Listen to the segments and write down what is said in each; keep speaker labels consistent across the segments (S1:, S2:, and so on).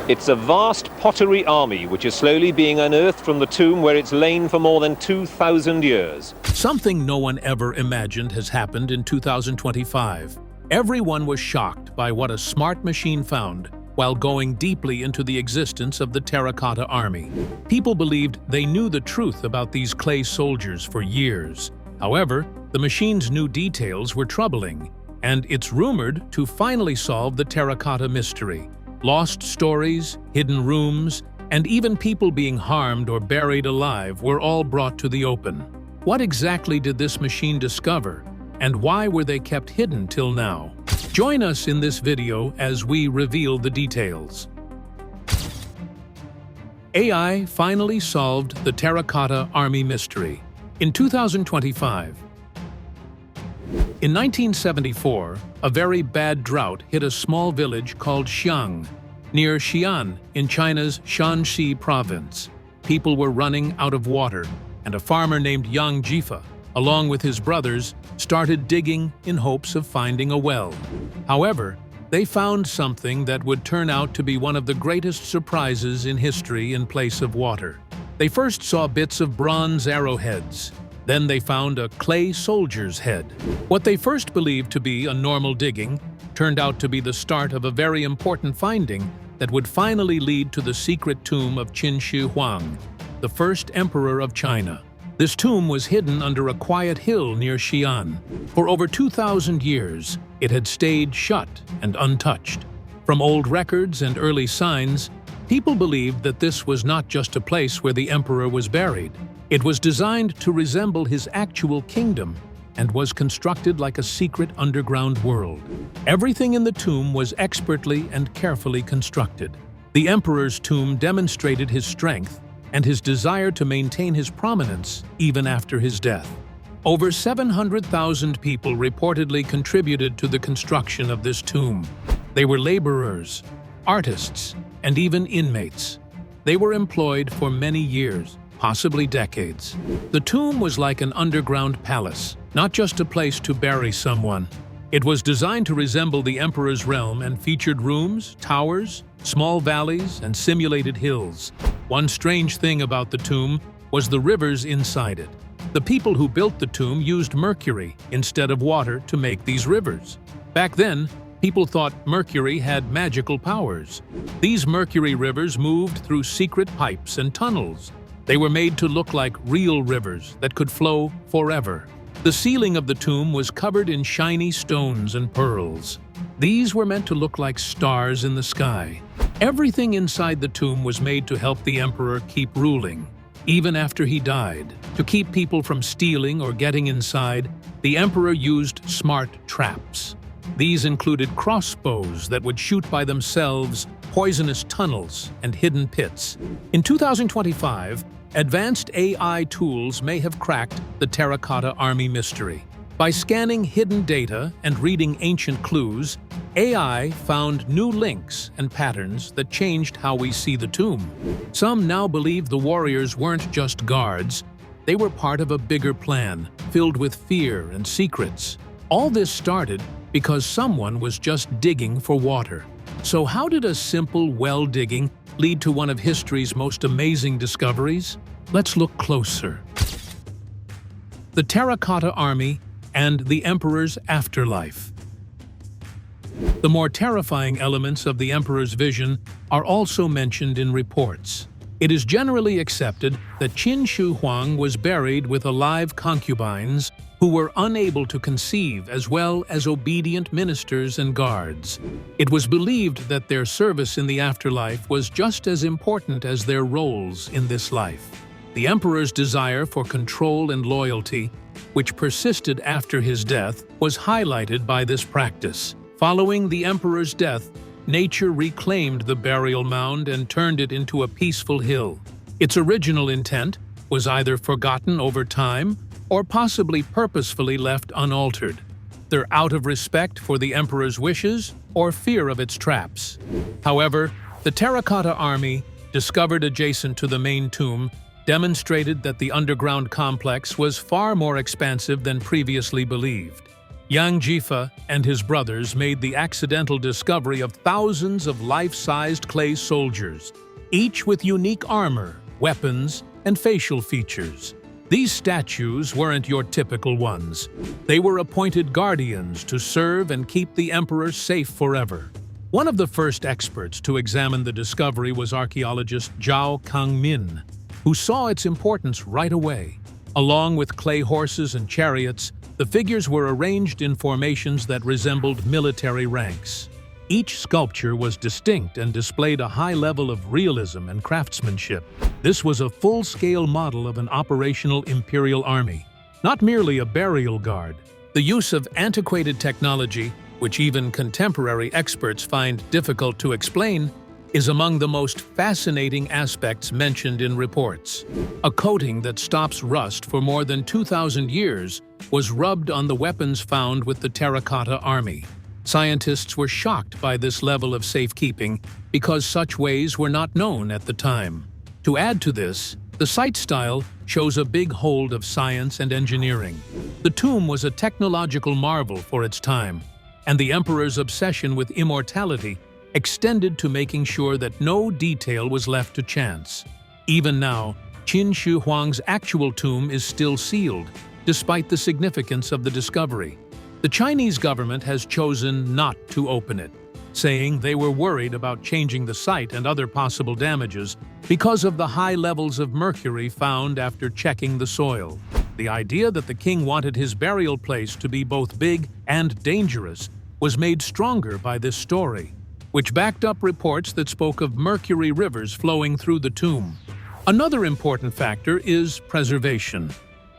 S1: It's a vast pottery army which is slowly being unearthed from the tomb where it's lain for more than 2,000 years.
S2: Something no one ever imagined has happened in 2025. Everyone was shocked by what a smart machine found while going deeply into the existence of the Terracotta Army. People believed they knew the truth about these clay soldiers for years. However, the machine's new details were troubling, and it's rumored to finally solve the terracotta mystery. Lost stories, hidden rooms, and even people being harmed or buried alive were all brought to the open. What exactly did this machine discover, and why were they kept hidden till now? Join us in this video as we reveal the details. AI finally solved the Terracotta Army mystery. In 2025, in 1974, a very bad drought hit a small village called Xiang, near Xi'an in China's Shanxi province. People were running out of water, and a farmer named Yang Jifa, along with his brothers, started digging in hopes of finding a well. However, they found something that would turn out to be one of the greatest surprises in history in place of water. They first saw bits of bronze arrowheads. Then they found a clay soldier's head. What they first believed to be a normal digging turned out to be the start of a very important finding that would finally lead to the secret tomb of Qin Shi Huang, the first emperor of China. This tomb was hidden under a quiet hill near Xi'an. For over 2,000 years, it had stayed shut and untouched. From old records and early signs, people believed that this was not just a place where the emperor was buried. It was designed to resemble his actual kingdom and was constructed like a secret underground world. Everything in the tomb was expertly and carefully constructed. The emperor's tomb demonstrated his strength and his desire to maintain his prominence even after his death. Over 700,000 people reportedly contributed to the construction of this tomb. They were laborers, artists, and even inmates. They were employed for many years, possibly decades. The tomb was like an underground palace, not just a place to bury someone. It was designed to resemble the emperor's realm and featured rooms, towers, small valleys, and simulated hills. One strange thing about the tomb was the rivers inside it. The people who built the tomb used mercury instead of water to make these rivers. Back then, people thought mercury had magical powers. These mercury rivers moved through secret pipes and tunnels. They were made to look like real rivers that could flow forever. The ceiling of the tomb was covered in shiny stones and pearls. These were meant to look like stars in the sky. Everything inside the tomb was made to help the emperor keep ruling, even after he died. To keep people from stealing or getting inside, the emperor used smart traps. These included crossbows that would shoot by themselves, poisonous tunnels, and hidden pits. In 2025, advanced AI tools may have cracked the Terracotta Army mystery. By scanning hidden data and reading ancient clues, AI found new links and patterns that changed how we see the tomb. Some now believe the warriors weren't just guards, they were part of a bigger plan, filled with fear and secrets. All this started because someone was just digging for water. So how did a simple well digging lead to one of history's most amazing discoveries? Let's look closer. The Terracotta Army and the Emperor's afterlife. The more terrifying elements of the Emperor's vision are also mentioned in reports. It is generally accepted that Qin Shi Huang was buried with alive concubines who were unable to conceive, as well as obedient ministers and guards. It was believed that their service in the afterlife was just as important as their roles in this life. The emperor's desire for control and loyalty, which persisted after his death, was highlighted by this practice. Following the emperor's death, nature reclaimed the burial mound and turned it into a peaceful hill. Its original intent was either forgotten over time or possibly purposefully left unaltered, either out of respect for the emperor's wishes or fear of its traps. However, the Terracotta Army, discovered adjacent to the main tomb, demonstrated that the underground complex was far more expansive than previously believed. Yang Jifa and his brothers made the accidental discovery of thousands of life-sized clay soldiers, each with unique armor, weapons, and facial features. These statues weren't your typical ones. They were appointed guardians to serve and keep the emperor safe forever. One of the first experts to examine the discovery was archaeologist Zhao Kangmin, who saw its importance right away. Along with clay horses and chariots, the figures were arranged in formations that resembled military ranks. Each sculpture was distinct and displayed a high level of realism and craftsmanship. This was a full-scale model of an operational imperial army, not merely a burial guard. The use of antiquated technology, which even contemporary experts find difficult to explain, is among the most fascinating aspects mentioned in reports. A coating that stops rust for more than 2,000 years was rubbed on the weapons found with the Terracotta Army. Scientists were shocked by this level of safekeeping because such ways were not known at the time. To add to this, the site style shows a big hold of science and engineering. The tomb was a technological marvel for its time, and the emperor's obsession with immortality extended to making sure that no detail was left to chance. Even now, Qin Shi Huang's actual tomb is still sealed, despite the significance of the discovery. The Chinese government has chosen not to open it, saying they were worried about changing the site and other possible damages because of the high levels of mercury found after checking the soil. The idea that the king wanted his burial place to be both big and dangerous was made stronger by this story, which backed up reports that spoke of mercury rivers flowing through the tomb. Another important factor is preservation.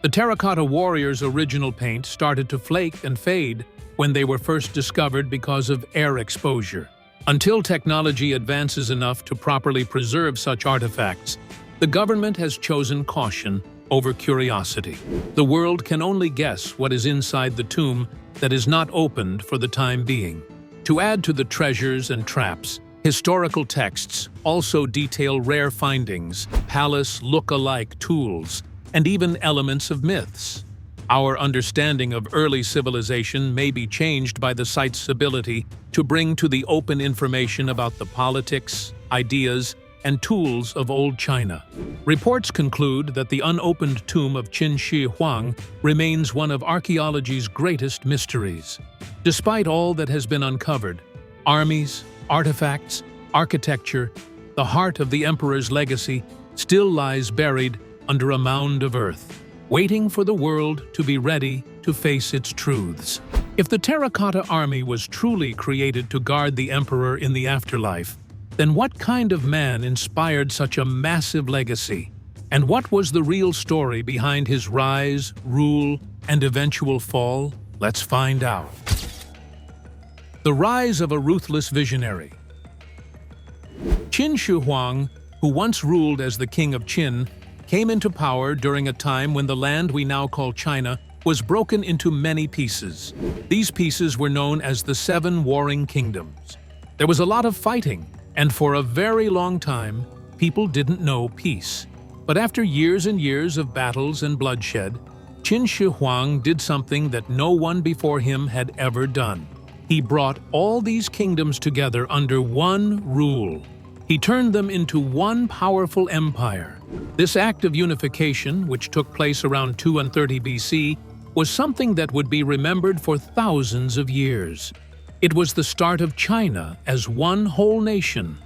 S2: The terracotta warriors' original paint started to flake and fade when they were first discovered because of air exposure. Until technology advances enough to properly preserve such artifacts, the government has chosen caution over curiosity. The world can only guess what is inside the tomb that is not opened for the time being. To add to the treasures and traps, historical texts also detail rare findings, palace look-alike tools, and even elements of myths. Our understanding of early civilization may be changed by the site's ability to bring to the open information about the politics, ideas, and tools of old China. Reports conclude that the unopened tomb of Qin Shi Huang remains one of archaeology's greatest mysteries. Despite all that has been uncovered, armies, artifacts, architecture, the heart of the emperor's legacy still lies buried under a mound of earth, waiting for the world to be ready to face its truths. If the Terracotta Army was truly created to guard the emperor in the afterlife, then what kind of man inspired such a massive legacy? And what was the real story behind his rise, rule, and eventual fall? Let's find out. The rise of a ruthless visionary. Qin Shi Huang, who once ruled as the king of Qin, came into power during a time when the land we now call China was broken into many pieces. These pieces were known as the Seven Warring Kingdoms. There was a lot of fighting, and for a very long time, people didn't know peace. But after years and years of battles and bloodshed, Qin Shi Huang did something that no one before him had ever done. He brought all these kingdoms together under one rule. He turned them into one powerful empire. This act of unification, which took place around 230 BC, was something that would be remembered for thousands of years. It was the start of China as one whole nation.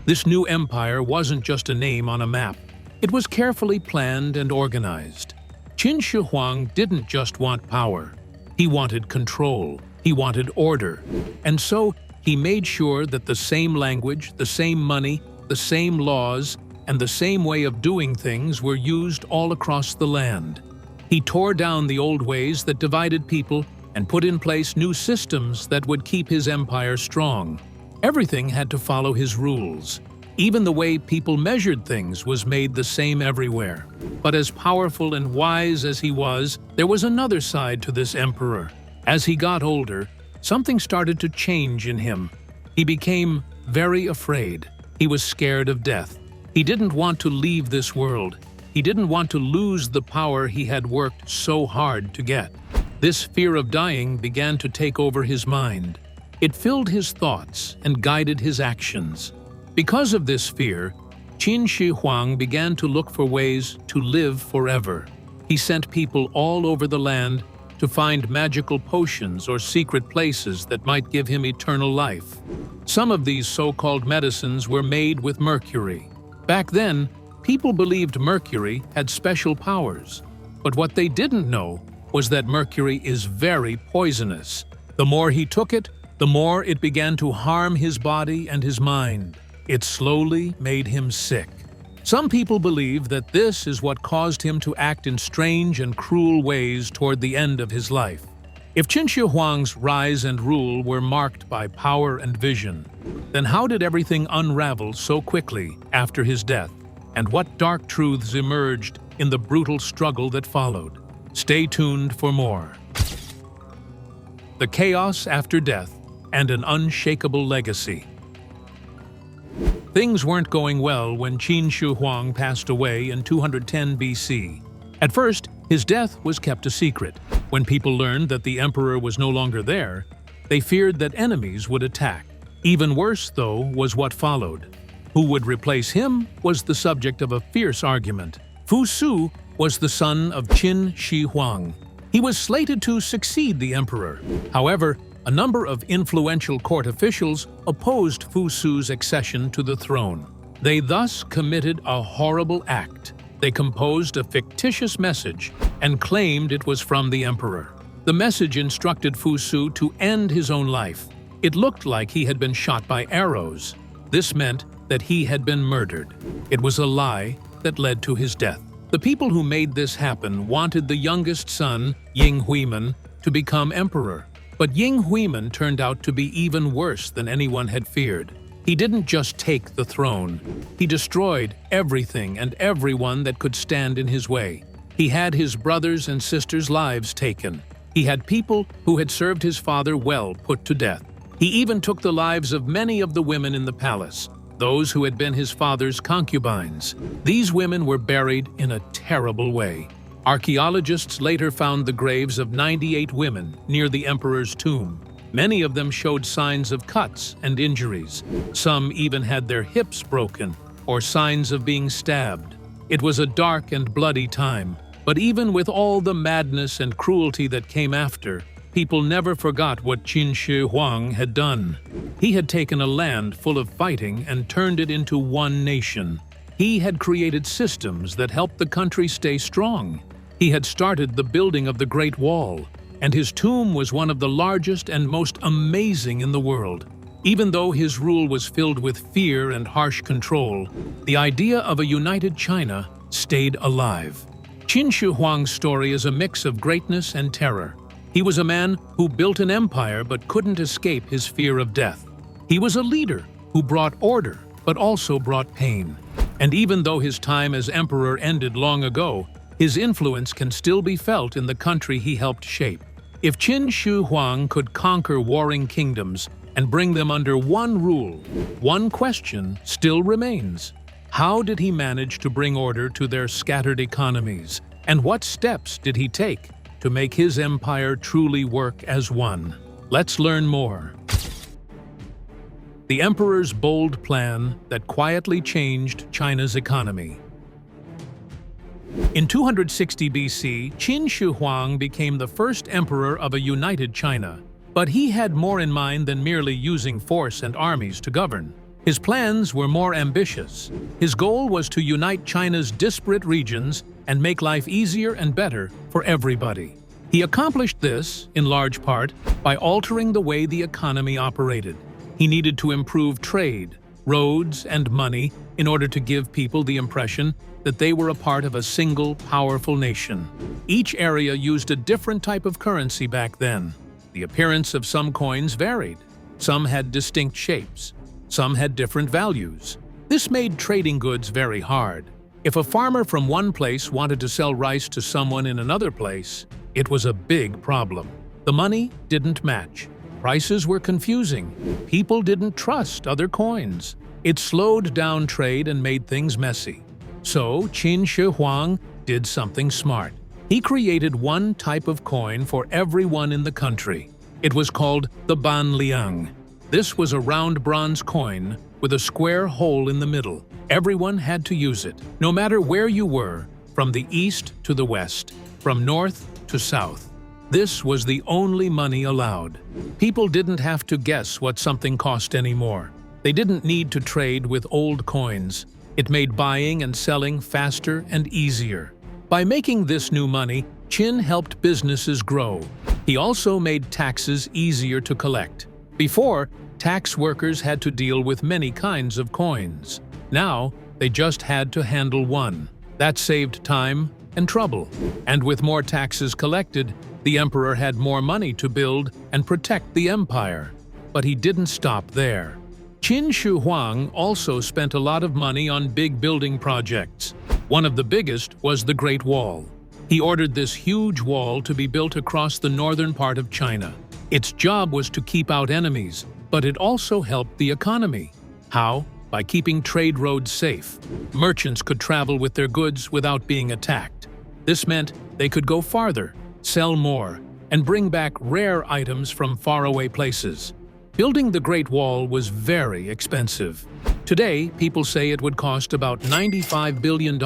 S2: This new empire wasn't just a name on a map. It was carefully planned and organized. Qin Shi Huang didn't just want power. He wanted control. He wanted order. And so he made sure that the same language, the same money, the same laws, and the same way of doing things were used all across the land. He tore down the old ways that divided people and put in place new systems that would keep his empire strong. Everything had to follow his rules. Even the way people measured things was made the same everywhere. But as powerful and wise as he was, there was another side to this emperor. As he got older, something started to change in him. He became very afraid. He was scared of death. He didn't want to leave this world. He didn't want to lose the power he had worked so hard to get. This fear of dying began to take over his mind. It filled his thoughts and guided his actions. Because of this fear, Qin Shi Huang began to look for ways to live forever. He sent people all over the land to find magical potions or secret places that might give him eternal life. Some of these so-called medicines were made with mercury. Back then, people believed mercury had special powers. But what they didn't know was that mercury is very poisonous. The more he took it, the more it began to harm his body and his mind. It slowly made him sick. Some people believe that this is what caused him to act in strange and cruel ways toward the end of his life. If Qin Shi Huang's rise and rule were marked by power and vision, then how did everything unravel so quickly after his death? And what dark truths emerged in the brutal struggle that followed? Stay tuned for more. The chaos after death and an unshakable legacy. Things weren't going well when Qin Shi Huang passed away in 210 BC. At first, his death was kept a secret. When people learned that the emperor was no longer there, they feared that enemies would attack. Even worse, though, was what followed. Who would replace him was the subject of a fierce argument. Fu Su was the son of Qin Shi Huang. He was slated to succeed the emperor. However, a number of influential court officials opposed Fu Su's accession to the throne. They thus committed a horrible act. They composed a fictitious message and claimed it was from the emperor. The message instructed Fu Su to end his own life. It looked like he had been shot by arrows. This meant that he had been murdered. It was a lie that led to his death. The people who made this happen wanted the youngest son, Ying Huimin, to become emperor. But Ying Huimin turned out to be even worse than anyone had feared. He didn't just take the throne. He destroyed everything and everyone that could stand in his way. He had his brothers and sisters' lives taken. He had people who had served his father well put to death. He even took the lives of many of the women in the palace, those who had been his father's concubines. These women were buried in a terrible way. Archaeologists later found the graves of 98 women near the emperor's tomb. Many of them showed signs of cuts and injuries. Some even had their hips broken or signs of being stabbed. It was a dark and bloody time, but even with all the madness and cruelty that came after, people never forgot what Qin Shi Huang had done. He had taken a land full of fighting and turned it into one nation. He had created systems that helped the country stay strong. He had started the building of the Great Wall, and his tomb was one of the largest and most amazing in the world. Even though his rule was filled with fear and harsh control, the idea of a united China stayed alive. Qin Shi Huang's story is a mix of greatness and terror. He was a man who built an empire but couldn't escape his fear of death. He was a leader who brought order but also brought pain. And even though his time as emperor ended long ago, his influence can still be felt in the country he helped shape. If Qin Shi Huang could conquer warring kingdoms and bring them under one rule, one question still remains. How did he manage to bring order to their scattered economies? And what steps did he take to make his empire truly work as one? Let's learn more. The emperor's bold plan that quietly changed China's economy. In 260 BC, Qin Shi Huang became the first emperor of a united China. But he had more in mind than merely using force and armies to govern. His plans were more ambitious. His goal was to unite China's disparate regions and make life easier and better for everybody. He accomplished this, in large part, by altering the way the economy operated. He needed to improve trade, roads, and money in order to give people the impression that they were a part of a single, powerful nation. Each area used a different type of currency back then. The appearance of some coins varied. Some had distinct shapes. Some had different values. This made trading goods very hard. If a farmer from one place wanted to sell rice to someone in another place, it was a big problem. The money didn't match. Prices were confusing. People didn't trust other coins. It slowed down trade and made things messy. So Qin Shi Huang did something smart. He created one type of coin for everyone in the country. It was called the banliang. This was a round bronze coin with a square hole in the middle. Everyone had to use it, no matter where you were, from the east to the west, from north to south. This was the only money allowed. People didn't have to guess what something cost anymore. They didn't need to trade with old coins. It made buying and selling faster and easier. By making this new money, Qin helped businesses grow. He also made taxes easier to collect. Before, tax workers had to deal with many kinds of coins. Now, they just had to handle one. That saved time and trouble. And with more taxes collected, the emperor had more money to build and protect the empire. But he didn't stop there. Qin Shi Huang also spent a lot of money on big building projects. One of the biggest was the Great Wall. He ordered this huge wall to be built across the northern part of China. Its job was to keep out enemies, but it also helped the economy. How? By keeping trade roads safe. Merchants could travel with their goods without being attacked. This meant they could go farther, sell more, and bring back rare items from faraway places. Building the Great Wall was very expensive. Today, people say it would cost about $95 billion.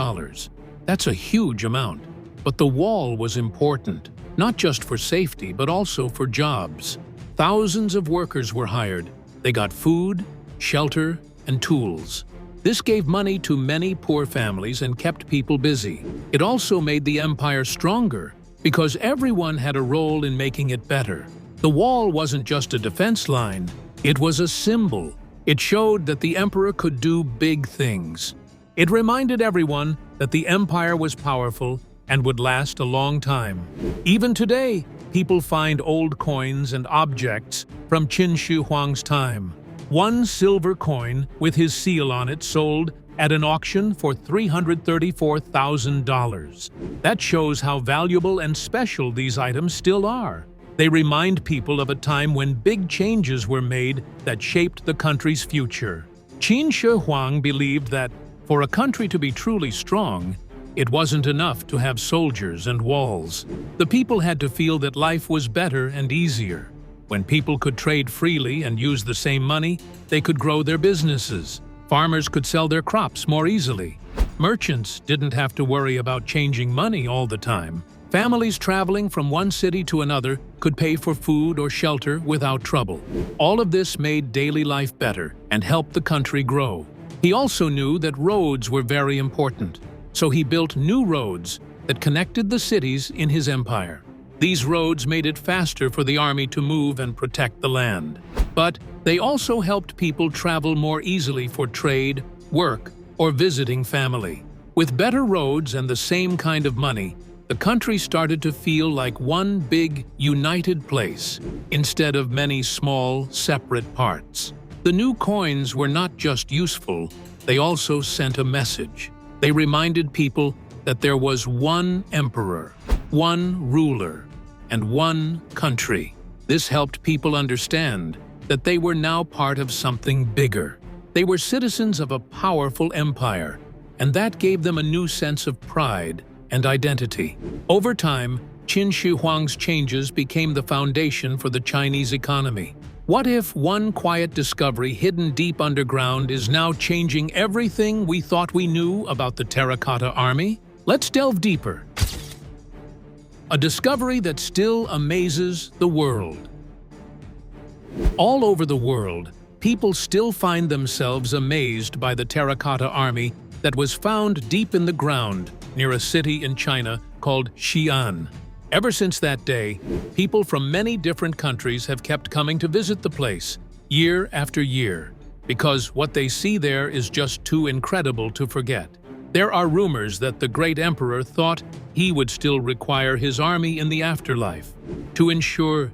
S2: That's a huge amount. But the wall was important, not just for safety, but also for jobs. Thousands of workers were hired. They got food, shelter, and tools. This gave money to many poor families and kept people busy. It also made the empire stronger because everyone had a role in making it better. The wall wasn't just a defense line, it was a symbol. It showed that the emperor could do big things. It reminded everyone that the empire was powerful and would last a long time. Even today, people find old coins and objects from Qin Shi Huang's time. One silver coin with his seal on it sold at an auction for $334,000. That shows how valuable and special these items still are. They remind people of a time when big changes were made that shaped the country's future. Qin Shi Huang believed that for a country to be truly strong, it wasn't enough to have soldiers and walls. The people had to feel that life was better and easier. When people could trade freely and use the same money, they could grow their businesses. Farmers could sell their crops more easily. Merchants didn't have to worry about changing money all the time. Families traveling from one city to another could pay for food or shelter without trouble. All of this made daily life better and helped the country grow. He also knew that roads were very important, so he built new roads that connected the cities in his empire. These roads made it faster for the army to move and protect the land. But they also helped people travel more easily for trade, work, or visiting family. With better roads and the same kind of money, the country started to feel like one big, united place, instead of many small, separate parts. The new coins were not just useful, they also sent a message. They reminded people that there was one emperor, one ruler, and one country. This helped people understand that they were now part of something bigger. They were citizens of a powerful empire, and that gave them a new sense of pride and identity. Over time, Qin Shi Huang's changes became the foundation for the Chinese economy. What if one quiet discovery hidden deep underground is now changing everything we thought we knew about the Terracotta Army? Let's delve deeper. A discovery that still amazes the world. All over the world, people still find themselves amazed by the Terracotta Army that was found deep in the ground near a city in China called Xi'an. Ever since that day, people from many different countries have kept coming to visit the place, year after year, because what they see there is just too incredible to forget. There are rumors that the great emperor thought he would still require his army in the afterlife. To ensure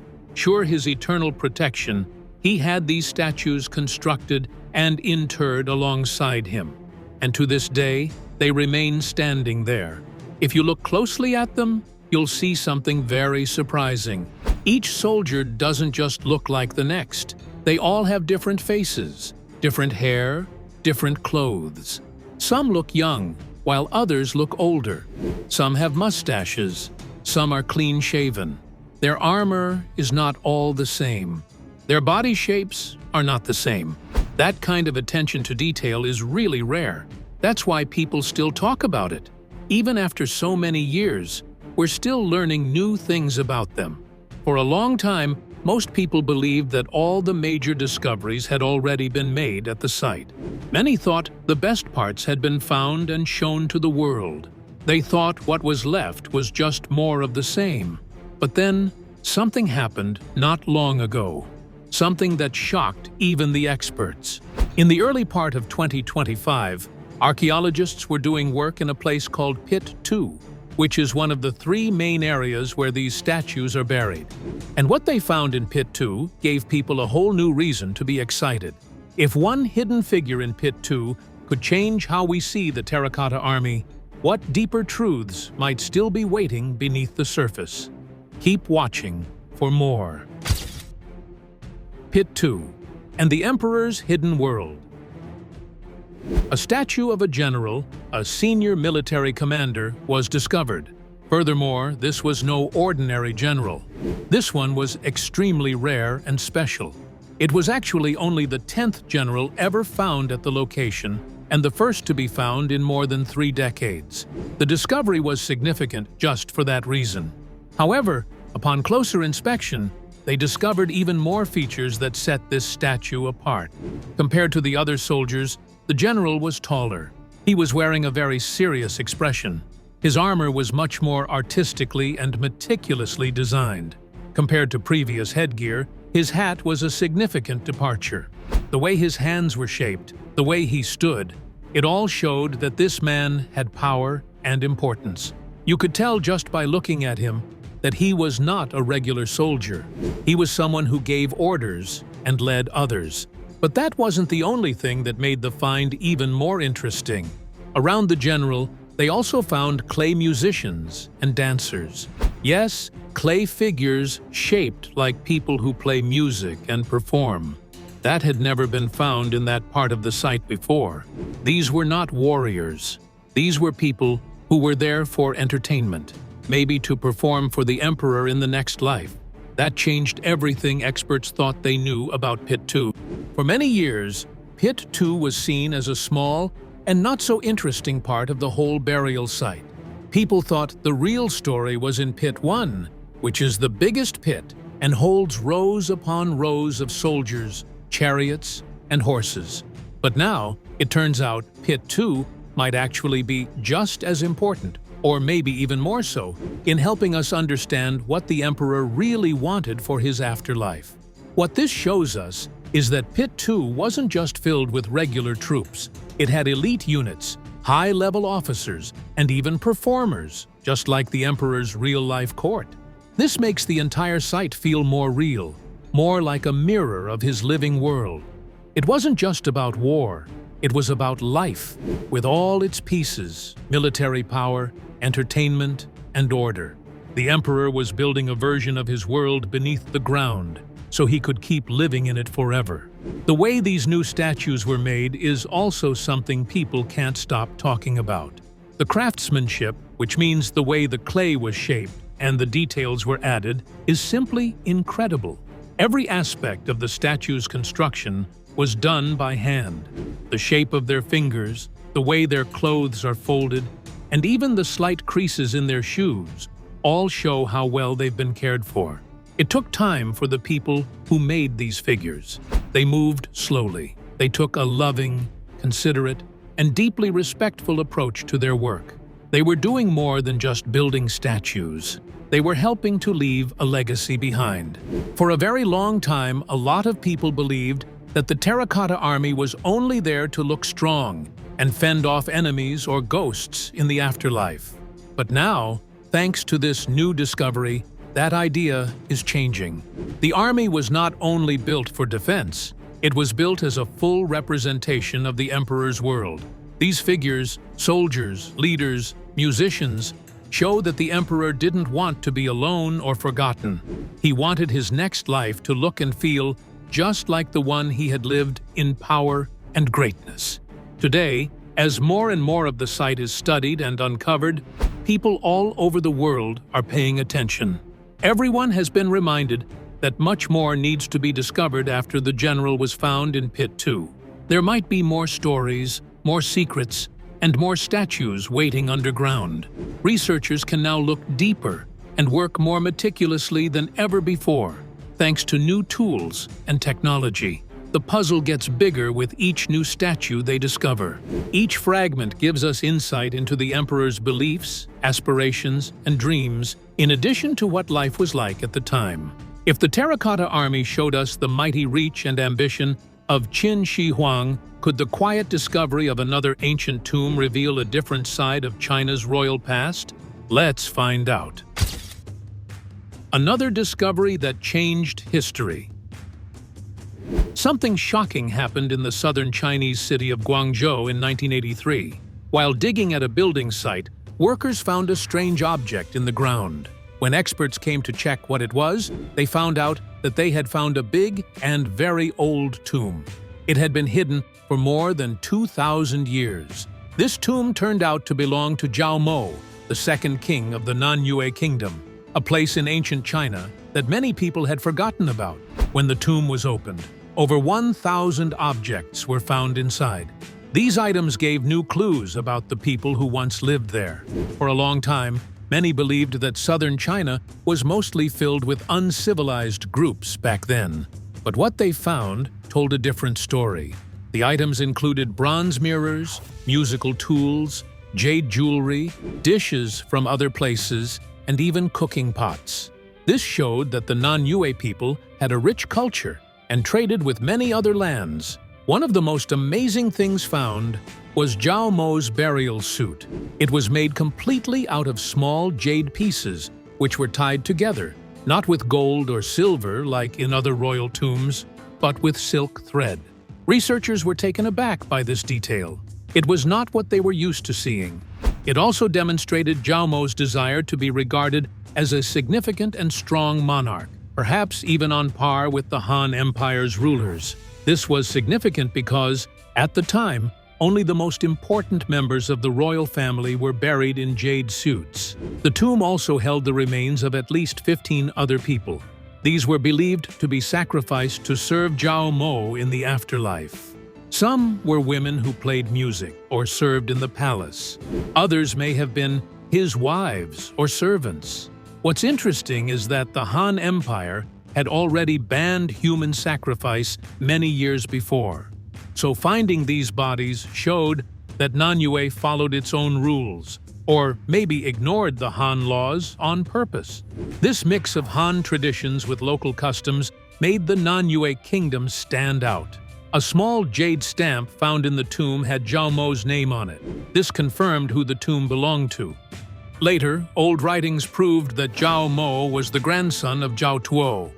S2: his eternal protection, he had these statues constructed and interred alongside him. And to this day, they remain standing there. If you look closely at them, you'll see something very surprising. Each soldier doesn't just look like the next. They all have different faces, different hair, different clothes. Some look young, while others look older. Some have mustaches, Some are clean-shaven. Their armor is not all the same. Their body shapes are not the same. That kind of attention to detail is really rare. That's why people still talk about it. Even after so many years, we're still learning new things about them. For a long time, most people believed that all the major discoveries had already been made at the site. Many thought the best parts had been found and shown to the world. They thought what was left was just more of the same. But then, something happened not long ago. Something that shocked even the experts. In the early part of 2025, archaeologists were doing work in a place called Pit 2, which is one of the 3 main areas where these statues are buried. And what they found in Pit 2 gave people a whole new reason to be excited. If one hidden figure in Pit 2 could change how we see the Terracotta Army, what deeper truths might still be waiting beneath the surface? Keep watching for more. Pit 2 and the Emperor's Hidden World. A statue of a general, a senior military commander, was discovered. Furthermore, this was no ordinary general. This one was extremely rare and special. It was actually only the 10th general ever found at the location, and the first to be found in more than 3 decades. The discovery was significant just for that reason. However, upon closer inspection, they discovered even more features that set this statue apart. Compared to the other soldiers, the general was taller. He was wearing a very serious expression. His armor was much more artistically and meticulously designed. Compared to previous headgear, his hat was a significant departure. The way his hands were shaped, the way he stood, it all showed that this man had power and importance. You could tell just by looking at him that he was not a regular soldier. He was someone who gave orders and led others. But that wasn't the only thing that made the find even more interesting. Around the general, they also found clay musicians and dancers. Yes, clay figures shaped like people who play music and perform. That had never been found in that part of the site before. These were not warriors. These were people who were there for entertainment, maybe to perform for the emperor in the next life. That changed everything experts thought they knew about Pit 2. For many years, Pit 2 was seen as a small and not so interesting part of the whole burial site. People thought the real story was in Pit 1, which is the biggest pit and holds rows upon rows of soldiers, chariots, and horses. But now, it turns out Pit 2 might actually be just as important, or maybe even more so, in helping us understand what the emperor really wanted for his afterlife. What this shows us is that Pit 2 wasn't just filled with regular troops. It had elite units, high-level officers, and even performers, just like the emperor's real-life court. This makes the entire site feel more real, more like a mirror of his living world. It wasn't just about war. It was about life, with all its pieces: military power, entertainment, and order. The emperor was building a version of his world beneath the ground, so he could keep living in it forever. The way these new statues were made is also something people can't stop talking about. The craftsmanship, which means the way the clay was shaped and the details were added, is simply incredible. Every aspect of the statue's construction was done by hand. The shape of their fingers, the way their clothes are folded, and even the slight creases in their shoes all show how well they've been cared for. It took time for the people who made these figures. They moved slowly. They took a loving, considerate, and deeply respectful approach to their work. They were doing more than just building statues. They were helping to leave a legacy behind. For a very long time, a lot of people believed that the Terracotta Army was only there to look strong and fend off enemies or ghosts in the afterlife. But now, thanks to this new discovery, that idea is changing. The army was not only built for defense, it was built as a full representation of the emperor's world. These figures, soldiers, leaders, musicians, show that the emperor didn't want to be alone or forgotten. He wanted his next life to look and feel just like the one he had lived in power and greatness. Today, as more and more of the site is studied and uncovered, people all over the world are paying attention. Everyone has been reminded that much more needs to be discovered after the general was found in Pit 2. There might be more stories, more secrets, and more statues waiting underground. Researchers can now look deeper and work more meticulously than ever before, thanks to new tools and technology. The puzzle gets bigger with each new statue they discover. Each fragment gives us insight into the emperor's beliefs, aspirations, and dreams, in addition to what life was like at the time. If the Terracotta Army showed us the mighty reach and ambition of Qin Shi Huang, could the quiet discovery of another ancient tomb reveal a different side of China's royal past? Let's find out. Another discovery that changed history. Something shocking happened in the southern Chinese city of Guangzhou in 1983. While digging at a building site, workers found a strange object in the ground. When experts came to check what it was, they found out that they had found a big and very old tomb. It had been hidden for more than 2,000 years. This tomb turned out to belong to Zhao Mo, the second king of the Nanyue kingdom, a place in ancient China that many people had forgotten about. When the tomb was opened, over 1,000 objects were found inside. These items gave new clues about the people who once lived there. For a long time, many believed that southern China was mostly filled with uncivilized groups back then. But what they found told a different story. The items included bronze mirrors, musical tools, jade jewelry, dishes from other places, and even cooking pots. This showed that the Nanyue people had a rich culture and traded with many other lands. One of the most amazing things found was Zhao Mo's burial suit. It was made completely out of small jade pieces, which were tied together, not with gold or silver like in other royal tombs, but with silk thread. Researchers were taken aback by this detail. It was not what they were used to seeing. It also demonstrated Zhao Mo's desire to be regarded as a significant and strong monarch, perhaps even on par with the Han Empire's rulers. This was significant because, at the time, only the most important members of the royal family were buried in jade suits. The tomb also held the remains of at least 15 other people. These were believed to be sacrificed to serve Zhao Mo in the afterlife. Some were women who played music or served in the palace. Others may have been his wives or servants. What's interesting is that the Han Empire had already banned human sacrifice many years before. So finding these bodies showed that Nanyue followed its own rules, or maybe ignored the Han laws on purpose. This mix of Han traditions with local customs made the Nanyue kingdom stand out. A small jade stamp found in the tomb had Zhao Mo's name on it. This confirmed who the tomb belonged to. Later, old writings proved that Zhao Mo was the grandson of Zhao Tuo,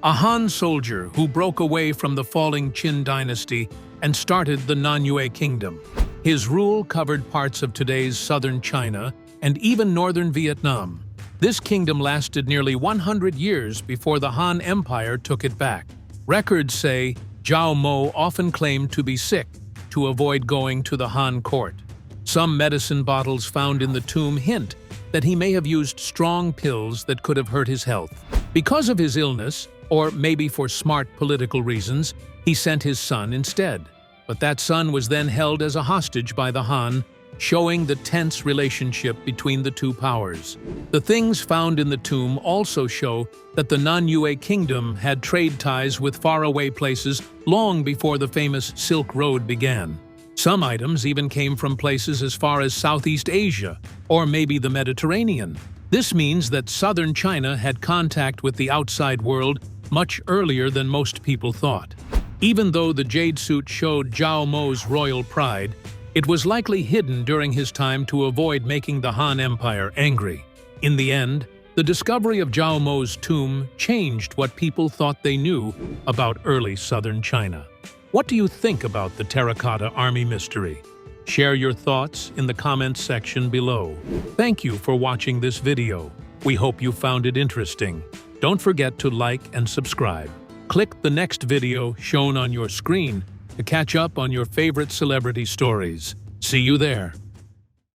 S2: a Han soldier who broke away from the falling Qin dynasty and started the Nanyue kingdom. His rule covered parts of today's southern China and even northern Vietnam. This kingdom lasted nearly 100 years before the Han Empire took it back. Records say Zhao Mo often claimed to be sick to avoid going to the Han court. Some medicine bottles found in the tomb hint that he may have used strong pills that could have hurt his health. Because of his illness, or maybe for smart political reasons, he sent his son instead. But that son was then held as a hostage by the Han, showing the tense relationship between the two powers. The things found in the tomb also show that the Nanyue kingdom had trade ties with faraway places long before the famous Silk Road began. Some items even came from places as far as Southeast Asia, or maybe the Mediterranean. This means that southern China had contact with the outside world much earlier than most people thought. Even though the jade suit showed Zhao Mo's royal pride, it was likely hidden during his time to avoid making the Han Empire angry. In the end, the discovery of Zhao Mo's tomb changed what people thought they knew about early southern China. What do you think about the Terracotta Army mystery? Share your thoughts in the comments section below. Thank you for watching this video. We hope you found it interesting. Don't forget to like and subscribe. Click the next video shown on your screen to catch up on your favorite celebrity stories. See you there.